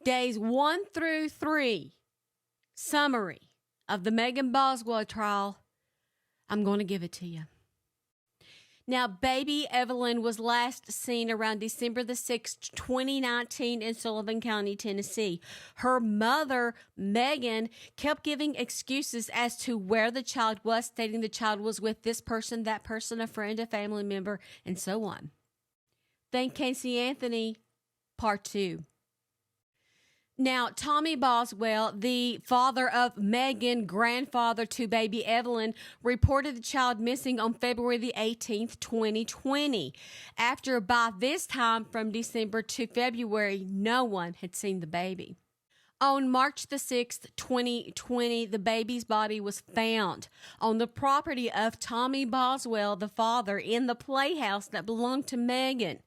Days 1 through 3, summary of the Megan Boswell trial. I'm going to give it to you. Now, baby Evelyn was last seen around December the 6th, 2019 in Sullivan County, Tennessee. Her mother, Megan, kept giving excuses as to where the child was, stating the child was with this person, that person, a friend, a family member, and so on. Thank Casey Anthony, part 2. Now, Tommy Boswell, the father of Megan, grandfather to baby Evelyn, reported the child missing on February the 18th, 2020. After by this time, from December to February, no one had seen the baby. On March the 6th, 2020, the baby's body was found on the property of Tommy Boswell, the father, in the playhouse that belonged to Megan.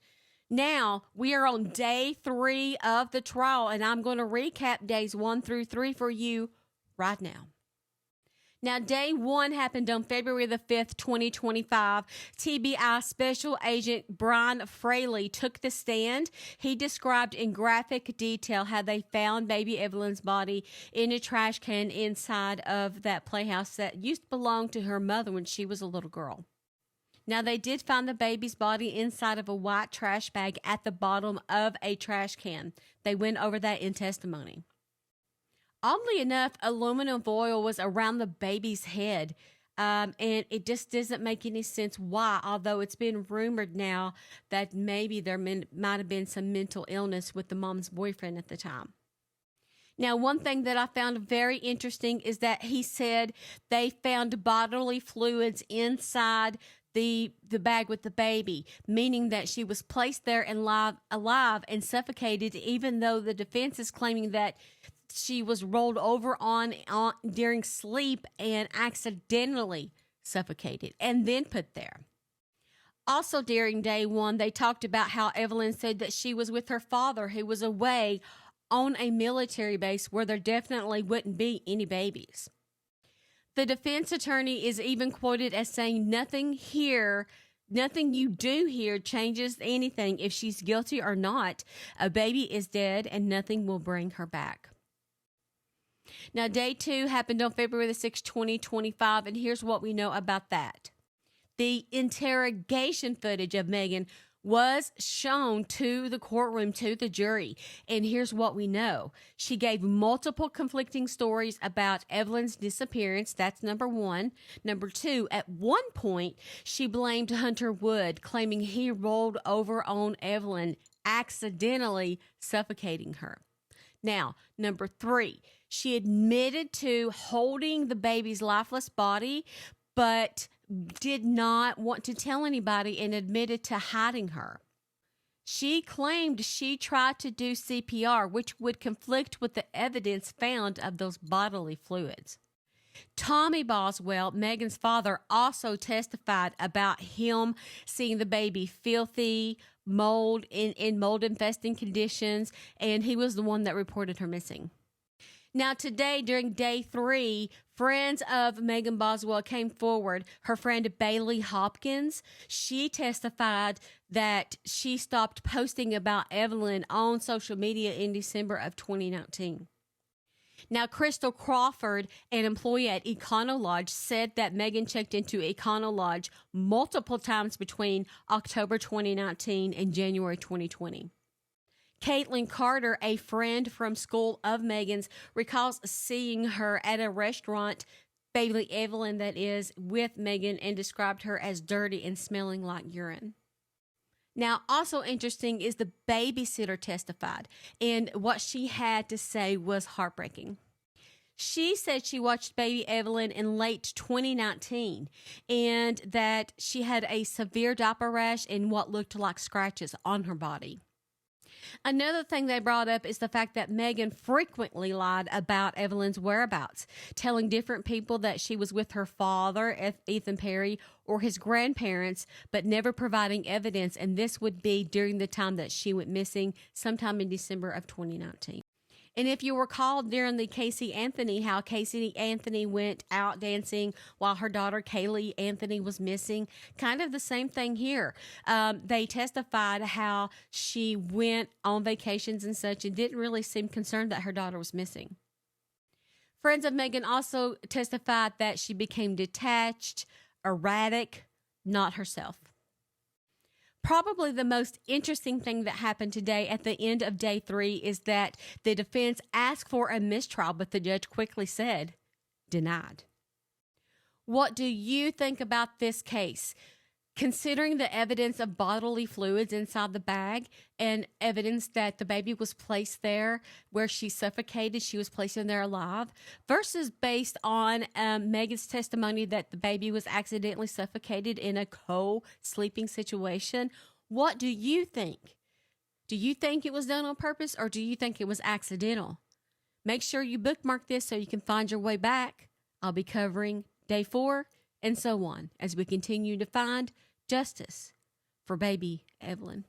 Now, we are on day 3 of the trial, and I'm going to recap days 1 through 3 for you right now. Now, day 1 happened on February the 5th, 2025. TBI Special Agent Brian Fraley took the stand. He described in graphic detail how they found baby Evelyn's body in a trash can inside of that playhouse that used to belong to her mother when she was a little girl. Now, they did find the baby's body inside of a white trash bag at the bottom of a trash can. They went over that in testimony. Oddly enough, aluminum foil was around the baby's head, and it just doesn't make any sense why, although it's been rumored now that maybe there might have been some mental illness with the mom's boyfriend at the time. Now, one thing that I found very interesting is that he said they found bodily fluids inside the bag with the baby, meaning that she was placed there and alive and suffocated, even though the defense is claiming that she was rolled over on during sleep and accidentally suffocated and then put there. Also, during day 1, they talked about how Evelyn said that she was with her father, who was away on a military base where there definitely wouldn't be any babies. The defense attorney is even quoted as saying, nothing you do here changes anything. If she's guilty or not, a baby is dead and nothing will bring her back. Now, day 2 happened on February the 6th, 2025, and here's what we know about that. The interrogation footage of Megan was shown to the courtroom, to the jury. And here's what we know. She gave multiple conflicting stories about Evelyn's disappearance. That's number 1. Number 2, at one point, she blamed Hunter Wood, claiming he rolled over on Evelyn, accidentally suffocating her. Now, number 3, she admitted to holding the baby's lifeless body, but did not want to tell anybody and admitted to hiding her. She claimed she tried to do CPR, which would conflict with the evidence found of those bodily fluids. Tommy Boswell, Megan's father, also testified about him seeing the baby filthy, mold in mold-infesting conditions, and he was the one that reported her missing. Now, today, during day 3, friends of Megan Boswell came forward. Her friend Bailey Hopkins, she testified that she stopped posting about Evelyn on social media in December of 2019. Now, Crystal Crawford, an employee at Econolodge, said that Megan checked into Econolodge multiple times between October 2019 and January 2020. Caitlin Carter, a friend from school of Megan's, recalls seeing her at a restaurant, baby Evelyn that is, with Megan, and described her as dirty and smelling like urine. Now, also interesting is the babysitter testified, and what she had to say was heartbreaking. She said she watched baby Evelyn in late 2019 and that she had a severe diaper rash and what looked like scratches on her body. Another thing they brought up is the fact that Megan frequently lied about Evelyn's whereabouts, telling different people that she was with her father, Ethan Perry, or his grandparents, but never providing evidence, and this would be during the time that she went missing, sometime in December of 2019. And if you recall during the Casey Anthony, how Casey Anthony went out dancing while her daughter Kaylee Anthony was missing, kind of the same thing here. They testified how she went on vacations and such and didn't really seem concerned that her daughter was missing. Friends of Megan also testified that she became detached, erratic, not herself. Probably the most interesting thing that happened today at the end of day 3 is that the defense asked for a mistrial, but the judge quickly said, denied. What do you think about this case? Considering the evidence of bodily fluids inside the bag and evidence that the baby was placed there where she suffocated, she was placed in there alive, versus based on Megan's testimony that the baby was accidentally suffocated in a co-sleeping situation, what do you think? Do you think it was done on purpose or do you think it was accidental? Make sure you bookmark this so you can find your way back. I'll be covering day 4 and so on as we continue to find justice for baby Evelyn.